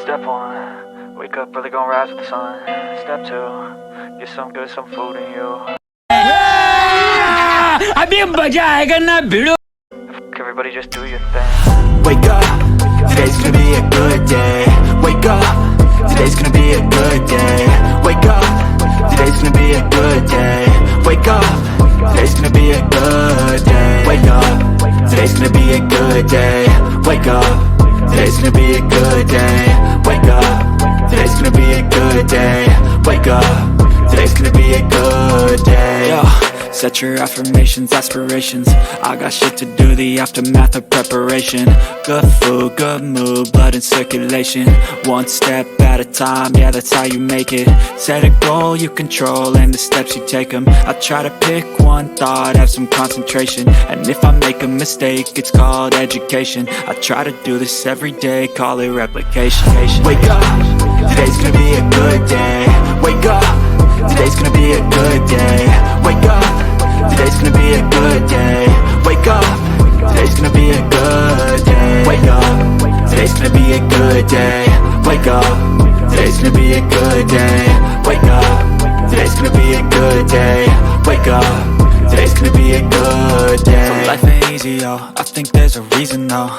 Step one, wake up early, gonna rise with the sun. Step two, get some good, some food in you. अभी मजा आएगा ना भिड़ो. Everybody just do your thing. Wake up, today's gonna be a good day. Wake up, today's gonna be a good day. Wake up, today's gonna be a good day. Wake up, today's gonna be a good day. Wake up, today's gonna be a good day. Wake up, today's gonna be a good day. Wake up, today's gonna be a good day. Wake up, today's gonna be a good day. Yo. Set your affirmations, aspirations. I got shit to do, the aftermath of preparation. Good food, good mood, blood in circulation. One step at a time, yeah, that's how you make it. Set a goal you control and the steps you take them. I try to pick one thought, have some concentration. And if I make a mistake, it's called education. I try to do this every day, call it replication. Wake up, today's gonna be a good day. Wake up, today's gonna be a good day. Wake up, today's gonna be a good day. Wake up, today's gonna be a good day. Wake up, today's gonna be a good day. Wake up, today's gonna be a good day. Wake up, today's gonna be a good day. Wake up, today's gonna be a good day. So life ain't easy, yo, I think there's a reason though.